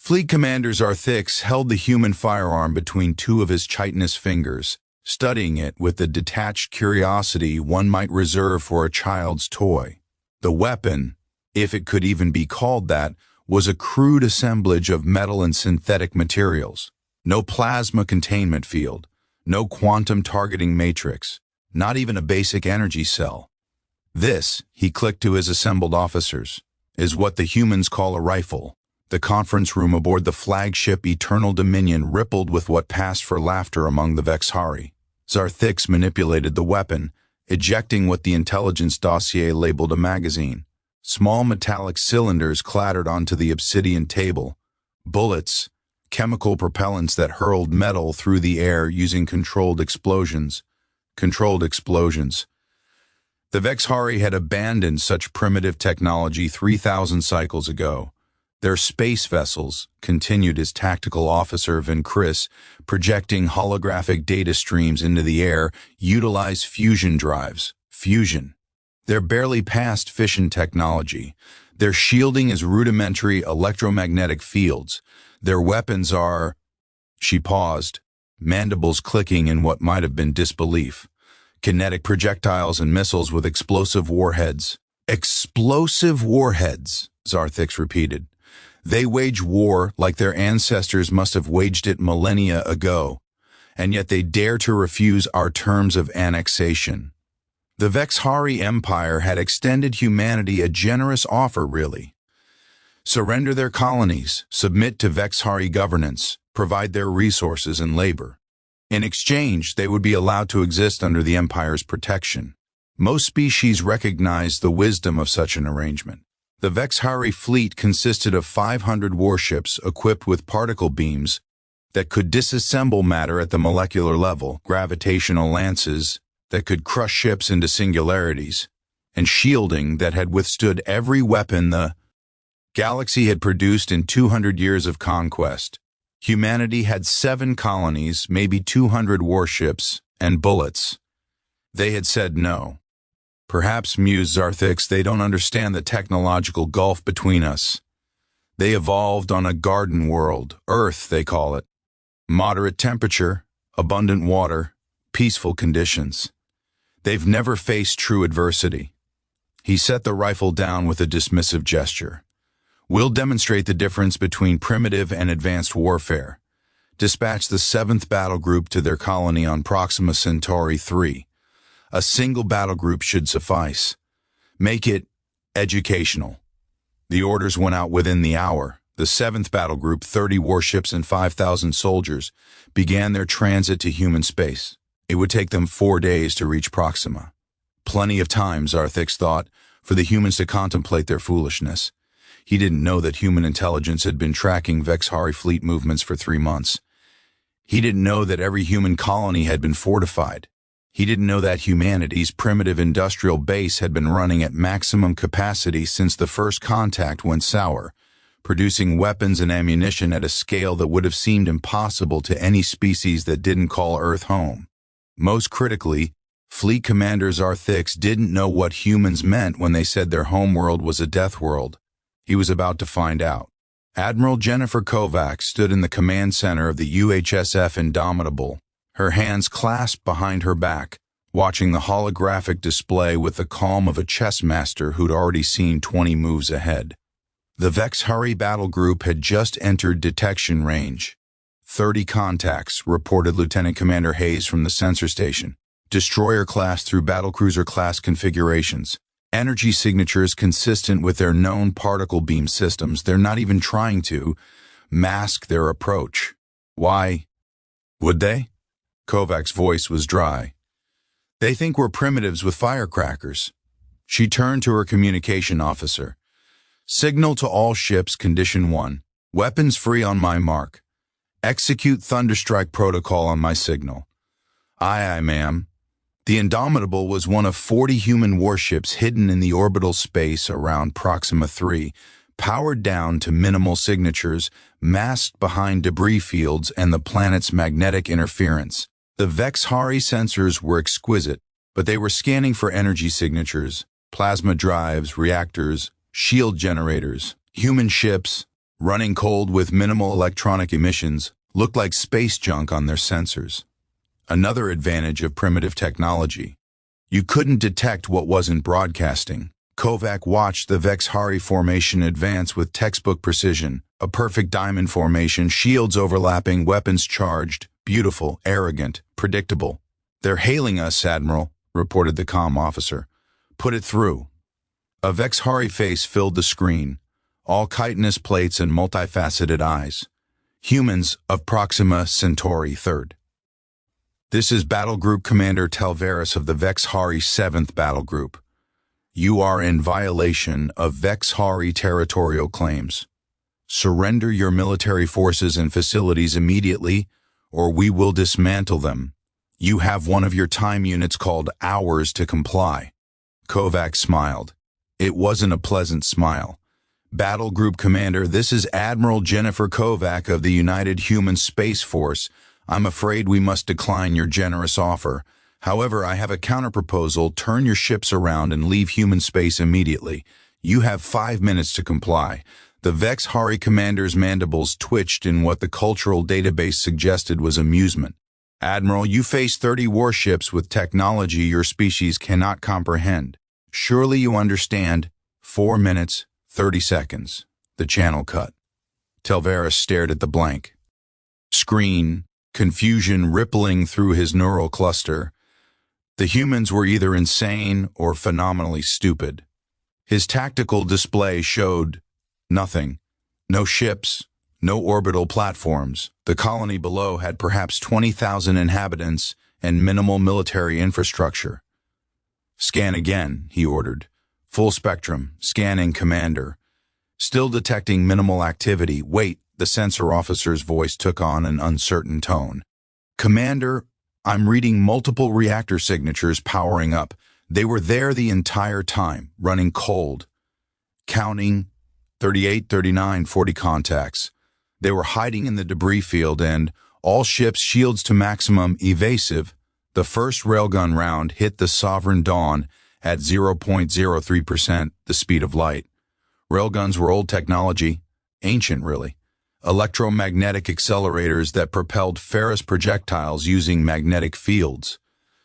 Fleet Commander Zar'thix held the human firearm between two of his chitinous fingers, studying it with the detached curiosity one might reserve for a child's toy. The weapon, if it could even be called that, was a crude assemblage of metal and synthetic materials. No plasma containment field, no quantum targeting matrix, not even a basic energy cell. This, he clicked to his assembled officers, is what the humans call a rifle. The conference room aboard the flagship Eternal Dominion rippled with what passed for laughter among the Vex'hari. Zar'thix manipulated the weapon, ejecting what the intelligence dossier labeled a magazine. Small metallic cylinders clattered onto the obsidian table. Bullets, chemical propellants that hurled metal through the air using controlled explosions. The Vex'hari had abandoned such primitive technology 3,000 cycles ago. Their space vessels, continued his tactical officer Vex'hari, projecting holographic data streams into the air, utilize fusion drives. Fusion. They're barely past fission technology. Their shielding is rudimentary electromagnetic fields. Their weapons are... She paused, mandibles clicking in what might have been disbelief. Kinetic projectiles and missiles with explosive warheads. Explosive warheads, Zar'thix repeated. They wage war like their ancestors must have waged it millennia ago, and yet they dare to refuse our terms of annexation. The Vex'hari Empire had extended humanity a generous offer, really. Surrender their colonies, submit to Vex'hari governance, provide their resources and labor. In exchange, they would be allowed to exist under the Empire's protection. Most species recognized the wisdom of such an arrangement. The Vex'hari fleet consisted of 500 warships equipped with particle beams that could disassemble matter at the molecular level, gravitational lances that could crush ships into singularities, and shielding that had withstood every weapon the galaxy had produced in 200 years of conquest. Humanity had 7 colonies, maybe 200 warships, and bullets. They had said no. Perhaps, mused Zar'thix, they don't understand the technological gulf between us. They evolved on a garden world, Earth, they call it. Moderate temperature, abundant water, peaceful conditions. They've never faced true adversity. He set the rifle down with a dismissive gesture. We'll demonstrate the difference between primitive and advanced warfare. Dispatch the 7th Battle Group to their colony on Proxima Centauri 3. A single battle group should suffice. Make it educational. The orders went out within the hour. The 7th Battle Group, 30 warships and 5,000 soldiers, began their transit to human space. It would take them 4 days to reach Proxima. Plenty of time, Zar'thix thought, for the humans to contemplate their foolishness. He didn't know that human intelligence had been tracking Vex'hari fleet movements for 3 months. He didn't know that every human colony had been fortified. He didn't know that humanity's primitive industrial base had been running at maximum capacity since the first contact went sour, producing weapons and ammunition at a scale that would have seemed impossible to any species that didn't call Earth home. Most critically, Fleet Commander Zar'thix didn't know what humans meant when they said their homeworld was a death world. He was about to find out. Admiral Jennifer Kovacs stood in the command center of the UHSF Indomitable, her hands clasped behind her back, watching the holographic display with the calm of a chess master who'd already seen 20 moves ahead. The Vex'hari battle group had just entered detection range. 30 contacts, reported Lieutenant Commander Hayes from the sensor station. Destroyer class through battlecruiser class configurations. Energy signatures consistent with their known particle beam systems. They're not even trying to mask their approach. Why would they? Kovacs' voice was dry. They think we're primitives with firecrackers. She turned to her communication officer. Signal to all ships, Condition 1. Weapons free on my mark. Execute Thunderstrike protocol on my signal. Aye, ma'am. The Indomitable was one of 40 human warships hidden in the orbital space around Proxima 3, powered down to minimal signatures, masked behind debris fields and the planet's magnetic interference. The Vex'hari sensors were exquisite, but they were scanning for energy signatures, plasma drives, reactors, shield generators, human ships, running cold with minimal electronic emissions, looked like space junk on their sensors. Another advantage of primitive technology. You couldn't detect what wasn't broadcasting. Kovac watched the Vex'hari formation advance with textbook precision, a perfect diamond formation, shields overlapping, weapons charged, beautiful, arrogant, predictable. "They're hailing us, Admiral," reported the comm officer. "Put it through." A Vex'hari face filled the screen, all chitinous plates and multifaceted eyes. "Humans of Proxima Centauri 3rd. This is Battle Group Commander Zar'thix of the Vex'hari 7th Battle Group. You are in violation of Vex'hari territorial claims. Surrender your military forces and facilities immediately, or we will dismantle them. You have one of your time units called hours to comply." Kovac smiled. It wasn't a pleasant smile. "Battle Group Commander, this is Admiral Jennifer Kovac of the United Human Space Force. I'm afraid we must decline your generous offer. However, I have a counterproposal. Turn your ships around and leave human space immediately. You have 5 minutes to comply." The Vex'hari commander's mandibles twitched in what the cultural database suggested was amusement. "Admiral, you face 30 warships with technology your species cannot comprehend. Surely you understand. 4 minutes, 30 seconds. The channel cut. Zar'thix stared at the blank screen, confusion rippling through his neural cluster. The humans were either insane or phenomenally stupid. His tactical display showed nothing. No ships, no orbital platforms. The colony below had perhaps 20,000 inhabitants and minimal military infrastructure. "Scan again," he ordered. "Full spectrum, scanning, Commander." Still detecting minimal activity. "Wait," the sensor officer's voice took on an uncertain tone. "Commander, I'm reading multiple reactor signatures powering up. They were there the entire time, running cold. Counting 38, 39, 40 contacts. They were hiding in the debris field and, all ships shields to maximum, evasive." The first railgun round hit the Sovereign Dawn at 0.03%, the speed of light. Railguns were old technology, ancient really. Electromagnetic accelerators that propelled ferrous projectiles using magnetic fields.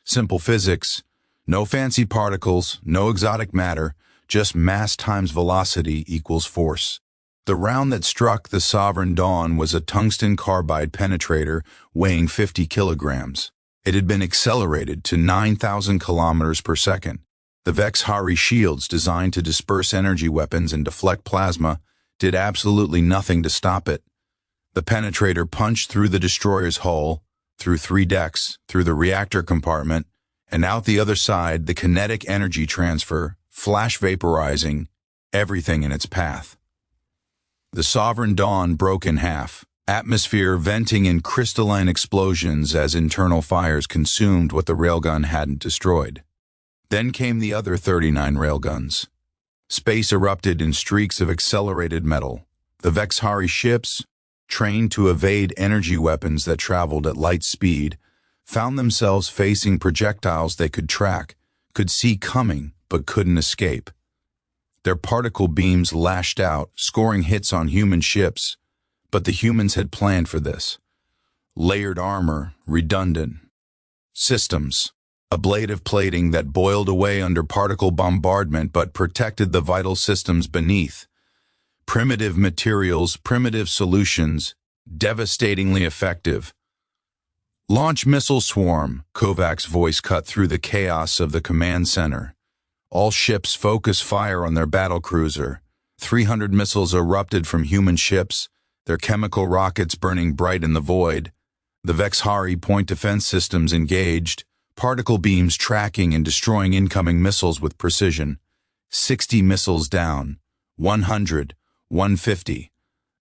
Simple physics, no fancy particles, no exotic matter, just mass times velocity equals force. The round that struck the Sovereign Dawn was a tungsten carbide penetrator weighing 50 kilograms. It had been accelerated to 9,000 kilometers per second. The Vex'hari shields, designed to disperse energy weapons and deflect plasma, did absolutely nothing to stop it. The penetrator punched through the destroyer's hull, through 3 decks, through the reactor compartment, and out the other side, the kinetic energy transfer, flash vaporizing everything in its path. The Sovereign Dawn broke in half, atmosphere venting in crystalline explosions as internal fires consumed what the railgun hadn't destroyed. Then came the other 39 railguns. Space erupted in streaks of accelerated metal. The Vex'hari ships, trained to evade energy weapons that traveled at light speed, found themselves facing projectiles they could track, could see coming, but couldn't escape. Their particle beams lashed out, scoring hits on human ships, but the humans had planned for this. Layered armor, redundant. Systems. Ablative plating that boiled away under particle bombardment but protected the vital systems beneath. Primitive materials, primitive solutions, devastatingly effective. "Launch missile swarm," Kovac's voice cut through the chaos of the command center. All ships focus fire on their battlecruiser. 300 missiles erupted from human ships, their chemical rockets burning bright in the void. The Vex'hari point defense systems engaged, particle beams tracking and destroying incoming missiles with precision. 60 missiles down, 100, 150.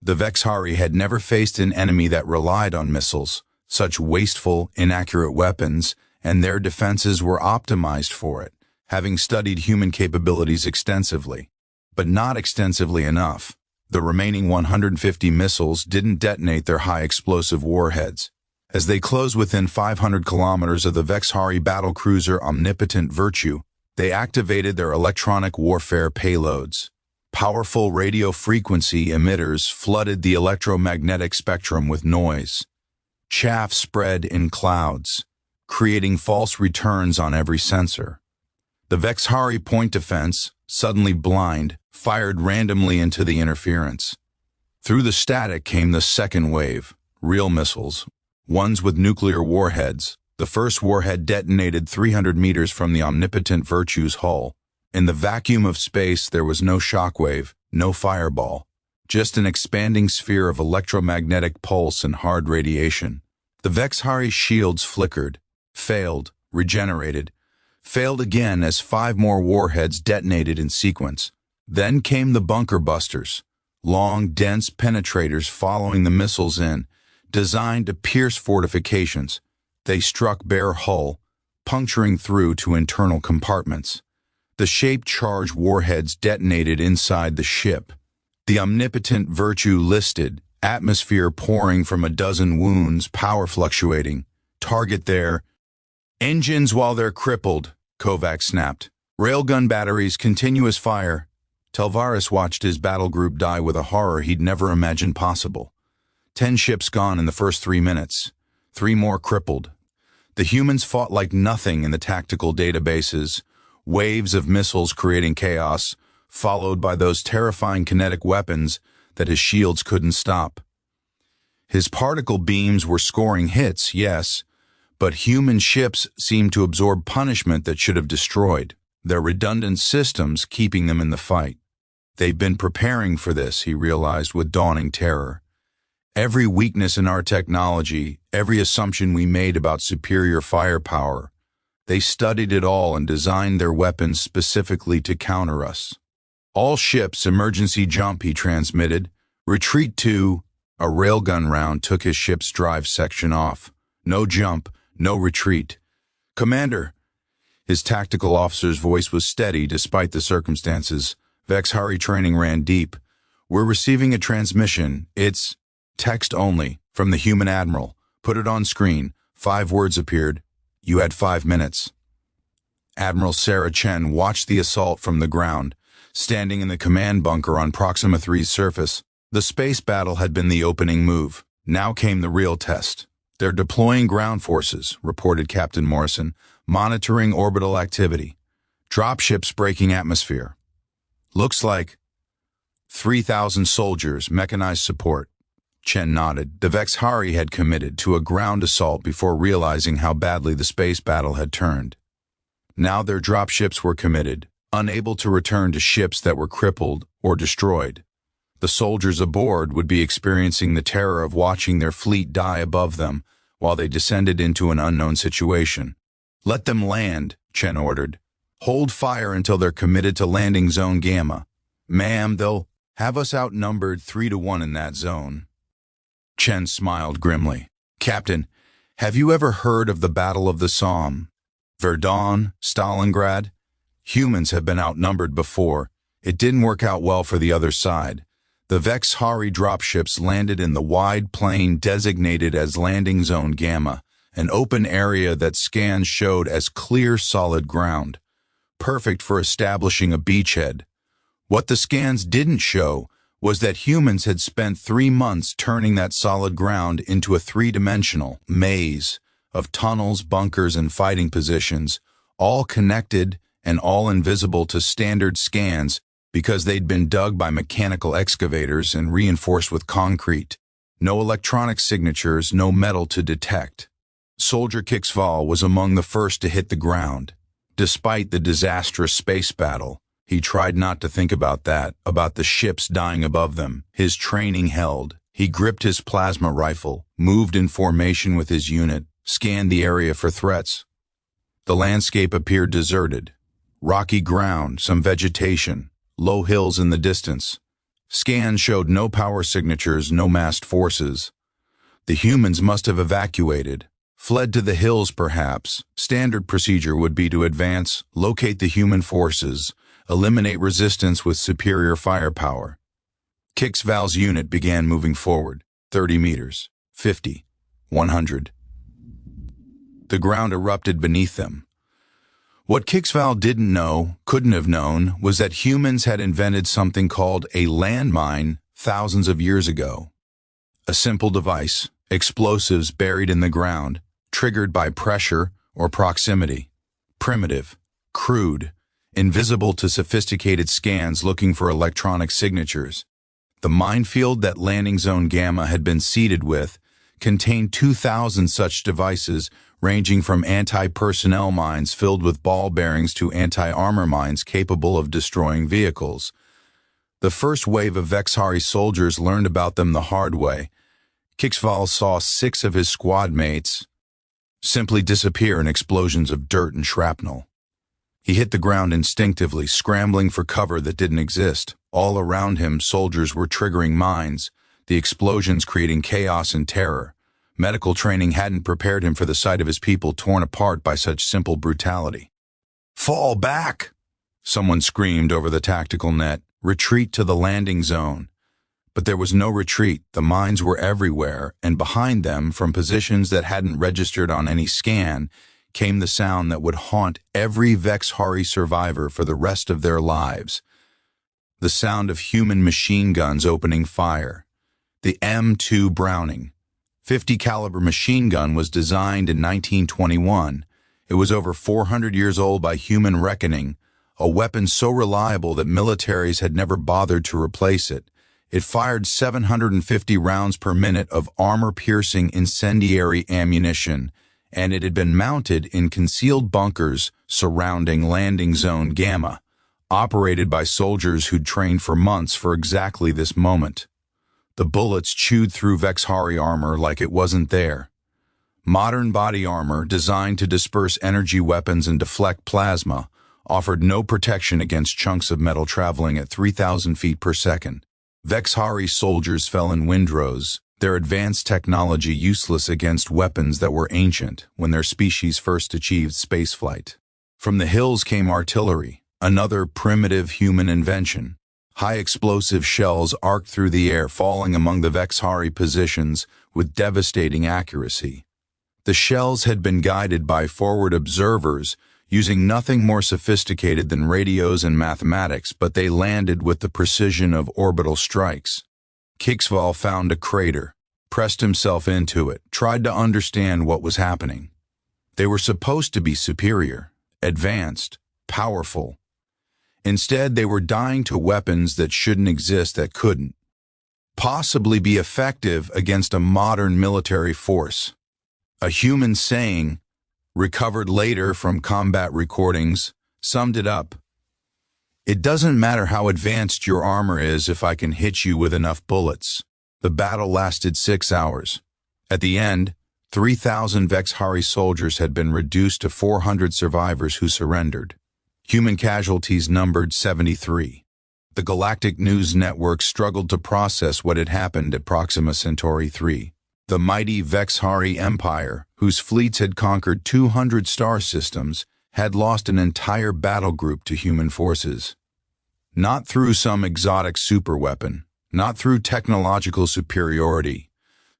The Vex'hari had never faced an enemy that relied on missiles, such wasteful, inaccurate weapons, and their defenses were optimized for it, having studied human capabilities extensively. But not extensively enough. The remaining 150 missiles didn't detonate their high-explosive warheads. As they closed within 500 kilometers of the Vex'hari battlecruiser Omnipotent Virtue, they activated their electronic warfare payloads. Powerful radio frequency emitters flooded the electromagnetic spectrum with noise. Chaff spread in clouds, creating false returns on every sensor. The Vex'hari point defense, suddenly blind, fired randomly into the interference. Through the static came the second wave, real missiles, ones with nuclear warheads. The first warhead detonated 300 meters from the omnipotent Virtue's hull. In the vacuum of space, there was no shockwave, no fireball, just an expanding sphere of electromagnetic pulse and hard radiation. The Vex'hari shields flickered, failed, regenerated, failed again as 5 more warheads detonated in sequence. Then came the bunker busters, long, dense penetrators following the missiles in, designed to pierce fortifications. They struck bare hull, puncturing through to internal compartments. The shaped charge warheads detonated inside the ship. The omnipotent Virtue listed, atmosphere pouring from a dozen wounds, power fluctuating. Target there. Engines while they're crippled, Kovacs snapped. Railgun batteries, continuous fire. Telvaris watched his battle group die with a horror he'd never imagined possible. 10 ships gone in the first 3 minutes. 3 more crippled. The humans fought like nothing in the tactical databases, waves of missiles creating chaos, followed by those terrifying kinetic weapons that his shields couldn't stop. His particle beams were scoring hits, yes, but human ships seemed to absorb punishment that should have destroyed, their redundant systems keeping them in the fight. They've been preparing for this, he realized with dawning terror. Every weakness in our technology, every assumption we made about superior firepower, they studied it all and designed their weapons specifically to counter us. All ships, emergency jump, he transmitted. Retreat to... A railgun round took his ship's drive section off. No jump, no retreat. Commander. His tactical officer's voice was steady despite the circumstances. Vex'hari training ran deep. We're receiving a transmission. It's text only, from the human admiral. Put it on screen. 5 words appeared. You had 5 minutes. Admiral Sarah Chen watched the assault from the ground, standing in the command bunker on Proxima 3's surface. The space battle had been the opening move. Now came the real test. They're deploying ground forces, reported Captain Morrison, monitoring orbital activity. Dropships breaking atmosphere. Looks like 3,000 soldiers, mechanized support. Chen nodded. The Vex'hari had committed to a ground assault before realizing how badly the space battle had turned. Now their dropships were committed, unable to return to ships that were crippled or destroyed. The soldiers aboard would be experiencing the terror of watching their fleet die above them while they descended into an unknown situation. Let them land, Chen ordered. Hold fire until they're committed to landing zone Gamma. Ma'am, they'll have us outnumbered 3-1 in that zone. Chen smiled grimly. Captain, have you ever heard of the Battle of the Somme? Verdun, Stalingrad? Humans have been outnumbered before. It didn't work out well for the other side. The Vex'hari dropships landed in the wide plain designated as Landing Zone Gamma, an open area that scans showed as clear, solid ground, perfect for establishing a beachhead. What the scans didn't show was that humans had spent 3 months turning that solid ground into a 3-dimensional maze of tunnels, bunkers, and fighting positions, all connected and all invisible to standard scans because they'd been dug by mechanical excavators and reinforced with concrete. No electronic signatures, no metal to detect. Soldier Kixval was among the first to hit the ground. Despite the disastrous space battle, he tried not to think about that, about the ships dying above them. His training held. He gripped his plasma rifle, moved in formation with his unit, scanned the area for threats. The landscape appeared deserted. Rocky ground, some vegetation, low hills in the distance. Scans showed no power signatures, no massed forces. The humans must have evacuated, fled to the hills perhaps. Standard procedure would be to advance, locate the human forces, eliminate resistance with superior firepower. Kixval's unit began moving forward, 30 meters, 50, 100. The ground erupted beneath them. What Kinetic didn't know, couldn't have known, was that humans had invented something called a landmine thousands of years ago. A simple device, explosives buried in the ground, triggered by pressure or proximity. Primitive, crude, invisible to sophisticated scans looking for electronic signatures. The minefield that Landing Zone Gamma had been seeded with contained 2,000 such devices, ranging from anti-personnel mines filled with ball bearings to anti-armor mines capable of destroying vehicles. The first wave of Vex'hari soldiers learned about them the hard way. Kinetic saw 6 of his squad mates simply disappear in explosions of dirt and shrapnel. He hit the ground instinctively, scrambling for cover that didn't exist. All around him, soldiers were triggering mines, the explosions creating chaos and terror. Medical training hadn't prepared him for the sight of his people torn apart by such simple brutality. "Fall back!" someone screamed over the tactical net. "Retreat to the landing zone." But there was no retreat. The mines were everywhere, and behind them, from positions that hadn't registered on any scan, came the sound that would haunt every Vex'hari survivor for the rest of their lives. The sound of human machine guns opening fire. The M2 Browning, 50 caliber machine gun, was designed in 1921. It was over 400 years old by human reckoning, a weapon so reliable that militaries had never bothered to replace it. It fired 750 rounds per minute of armor-piercing incendiary ammunition, and it had been mounted in concealed bunkers surrounding Landing Zone Gamma, operated by soldiers who'd trained for months for exactly this moment. The bullets chewed through Vex'hari armor like it wasn't there. Modern body armor, designed to disperse energy weapons and deflect plasma, offered no protection against chunks of metal traveling at 3,000 feet per second. Vex'hari soldiers fell in windrows, their advanced technology useless against weapons that were ancient when their species first achieved spaceflight. From the hills came artillery, another primitive human invention. High explosive shells arced through the air, falling among the Vex'hari positions with devastating accuracy. The shells had been guided by forward observers, using nothing more sophisticated than radios and mathematics, but they landed with the precision of orbital strikes. Kinetic found a crater, pressed himself into it, tried to understand what was happening. They were supposed to be superior, advanced, powerful. Instead, they were dying to weapons that shouldn't exist, that couldn't possibly be effective against a modern military force. A human saying, recovered later from combat recordings, summed it up. "It doesn't matter how advanced your armor is if I can hit you with enough bullets." The battle lasted 6 hours. At the end, 3,000 Vex'hari soldiers had been reduced to 400 survivors who surrendered. Human casualties numbered 73. The Galactic News Network struggled to process what had happened at Proxima Centauri 3. The mighty Vex'hari Empire, whose fleets had conquered 200 star systems, had lost an entire battle group to human forces. Not through some exotic superweapon, not through technological superiority,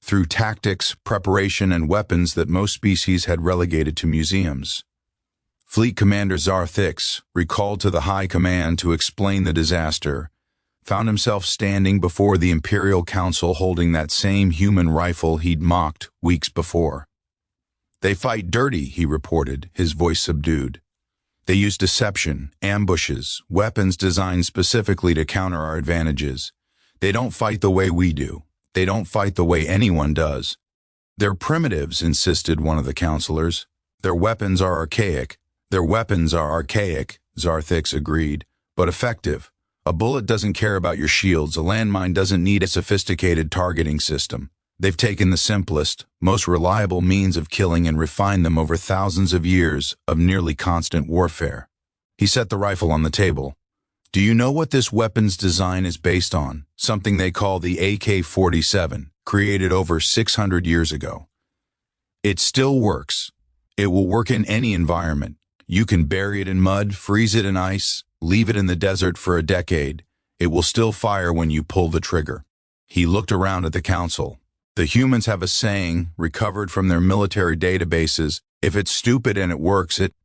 through tactics, preparation, and weapons that most species had relegated to museums. Fleet Commander Zar'thix, recalled to the High Command to explain the disaster, found himself standing before the Imperial Council holding that same human rifle he'd mocked weeks before. "They fight dirty," he reported, his voice subdued. "They use deception, ambushes, weapons designed specifically to counter our advantages. They don't fight the way we do. They don't fight the way anyone does." "They're primitives," insisted one of the counselors. "Their weapons are archaic." "Their weapons are archaic," Zar'thix agreed, "but effective. A bullet doesn't care about your shields. A landmine doesn't need a sophisticated targeting system. They've taken the simplest, most reliable means of killing and refined them over thousands of years of nearly constant warfare." He set the rifle on the table. "Do you know what this weapon's design is based on? Something they call the AK-47, created over 600 years ago. It still works. It will work in any environment. You can bury it in mud, freeze it in ice, leave it in the desert for a decade. It will still fire when you pull the trigger." He looked around at the council. "The humans have a saying, recovered from their military databases: if it's stupid and it works, it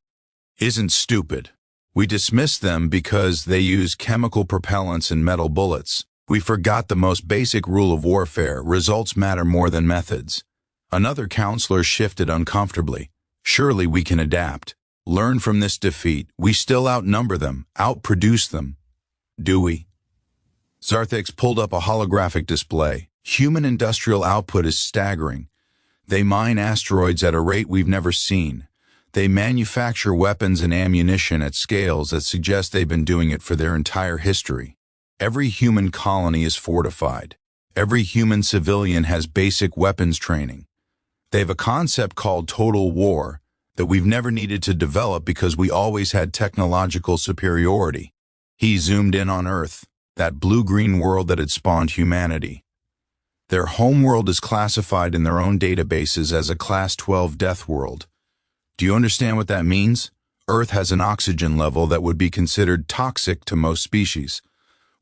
isn't stupid. We dismiss them because they use chemical propellants and metal bullets. We forgot the most basic rule of warfare: results matter more than methods. Another counselor shifted uncomfortably. Surely we can adapt. Learn from this defeat. We still outnumber them, outproduce them. Do we? Zar'thix pulled up a holographic display. Human industrial output is staggering. They mine asteroids at a rate we've never seen. They manufacture weapons and ammunition at scales that suggest they've been doing it for their entire history. Every human colony is fortified. Every human civilian has basic weapons training. They have a concept called total war that we've never needed to develop because we always had technological superiority. He zoomed in on Earth, that blue-green world that had spawned humanity. Their homeworld is classified in their own databases as a Class 12 death world. Do you understand what that means? Earth has an oxygen level that would be considered toxic to most species.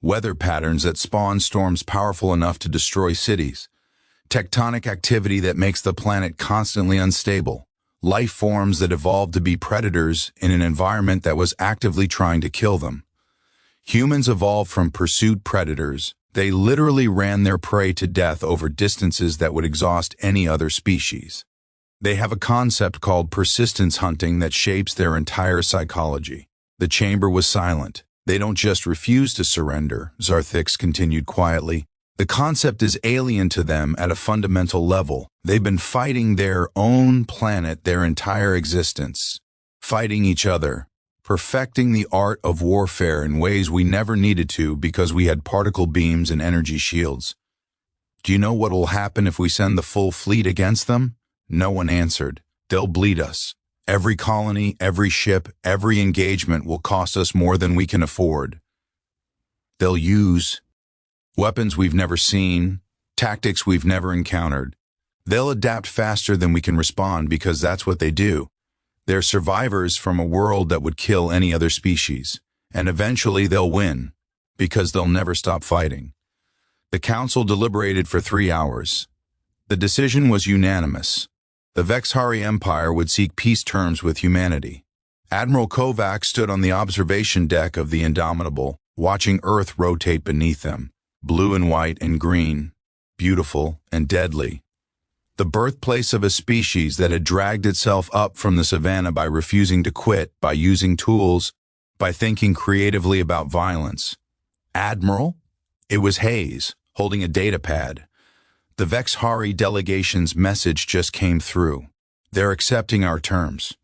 Weather patterns that spawn storms powerful enough to destroy cities. Tectonic activity that makes the planet constantly unstable. Life forms that evolved to be predators in an environment that was actively trying to kill them. Humans evolved from pursued predators. They literally ran their prey to death over distances that would exhaust any other species. They have a concept called persistence hunting that shapes their entire psychology. The chamber was silent. They don't just refuse to surrender, Zar'thix continued quietly. The concept is alien to them at a fundamental level. They've been fighting their own planet their entire existence. Fighting each other. Perfecting the art of warfare in ways we never needed to because we had particle beams and energy shields. Do you know what will happen if we send the full fleet against them? No one answered. They'll bleed us. Every colony, every ship, every engagement will cost us more than we can afford. They'll use weapons we've never seen, tactics we've never encountered. They'll adapt faster than we can respond because that's what they do. They're survivors from a world that would kill any other species. And eventually they'll win, because they'll never stop fighting. The council deliberated for 3 hours. The decision was unanimous. The Vex'hari Empire would seek peace terms with humanity. Admiral Kovac stood on the observation deck of the Indomitable, watching Earth rotate beneath them, blue and white and green, beautiful and deadly. The birthplace of a species that had dragged itself up from the savannah by refusing to quit, by using tools, by thinking creatively about violence. Admiral? It was Hayes, holding a data pad. The Vex'hari delegation's message just came through. They're accepting our terms.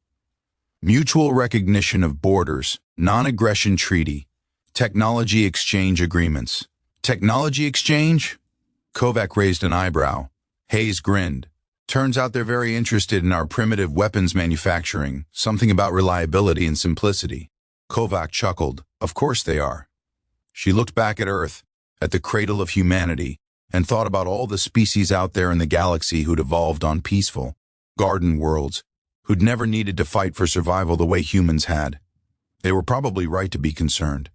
Mutual recognition of borders, non-aggression treaty, technology exchange agreements. Technology exchange? Kovac raised an eyebrow. Hayes grinned. Turns out they're very interested in our primitive weapons manufacturing, something about reliability and simplicity. Kovac chuckled. Of course they are. She looked back at Earth, at the cradle of humanity, and thought about all the species out there in the galaxy who'd evolved on peaceful, garden worlds, who'd never needed to fight for survival the way humans had. They were probably right to be concerned,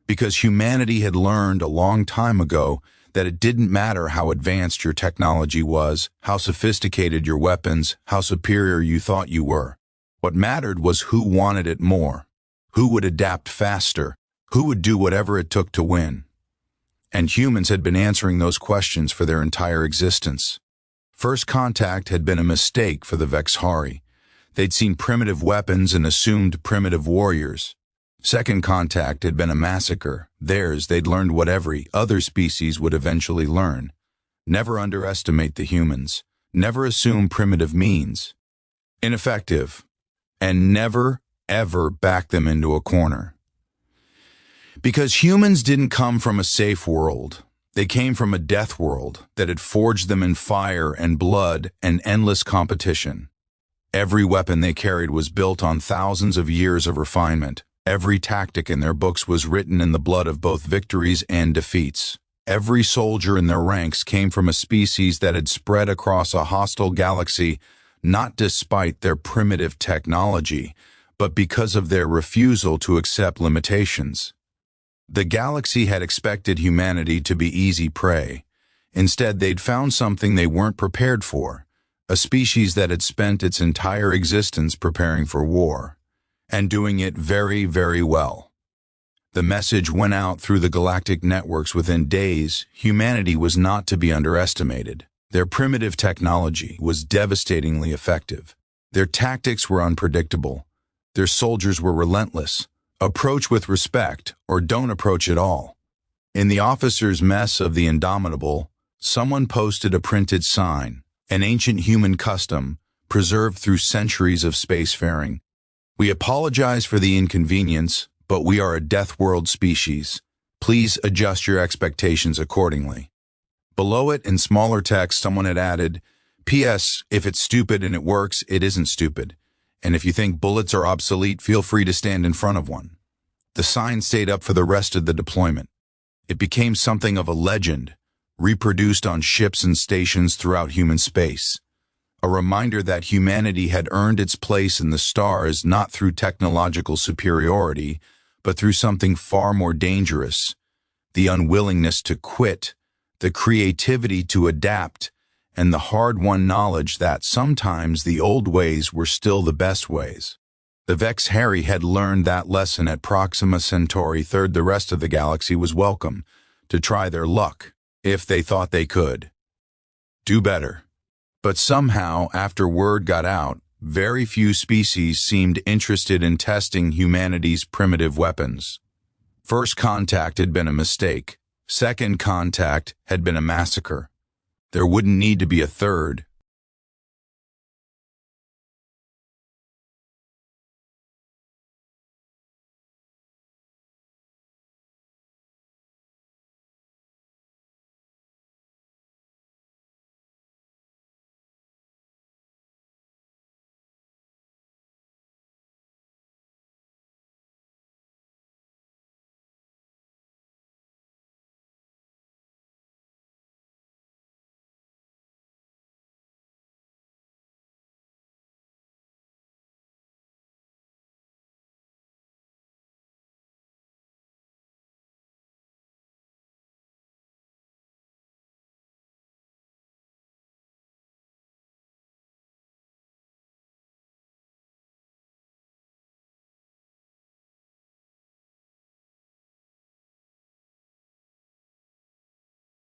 because humanity had learned a long time ago that it didn't matter how advanced your technology was, how sophisticated your weapons, how superior you thought you were. What mattered was who wanted it more, who would adapt faster, who would do whatever it took to win. And humans had been answering those questions for their entire existence. First contact had been a mistake for the Vex'hari. They'd seen primitive weapons and assumed primitive warriors. Second contact had been a massacre. Theirs, they'd learned what every other species would eventually learn. Never underestimate the humans. Never assume primitive means. Ineffective. And never, ever back them into a corner. Because humans didn't come from a safe world. They came from a death world that had forged them in fire and blood and endless competition. Every weapon they carried was built on thousands of years of refinement. Every tactic in their books was written in the blood of both victories and defeats. Every soldier in their ranks came from a species that had spread across a hostile galaxy, not despite their primitive technology, but because of their refusal to accept limitations. The galaxy had expected humanity to be easy prey. Instead, they'd found something they weren't prepared for, a species that had spent its entire existence preparing for war. and doing it very, very well. The message went out through the galactic networks within days. Humanity was not to be underestimated. Their primitive technology was devastatingly effective. Their tactics were unpredictable. Their soldiers were relentless. Approach with respect, or don't approach at all. In the officers' mess of the Indomitable, someone posted a printed sign, an ancient human custom, preserved through centuries of spacefaring. We apologize for the inconvenience, but we are a death world species. Please adjust your expectations accordingly. Below it, in smaller text, someone had added, P.S. If it's stupid and it works, it isn't stupid. And if you think bullets are obsolete, feel free to stand in front of one. The sign stayed up for the rest of the deployment. It became something of a legend, reproduced on ships and stations throughout human space. A reminder that humanity had earned its place in the stars not through technological superiority, but through something far more dangerous: the unwillingness to quit, the creativity to adapt, and the hard-won knowledge that sometimes the old ways were still the best ways. The Vex'hari had learned that lesson at Proxima Centauri. Third, the rest of the galaxy was welcome to try their luck, if they thought they could do better. But somehow, after word got out, very few species seemed interested in testing humanity's primitive weapons. First contact had been a mistake. Second contact had been a massacre. There wouldn't need to be a third.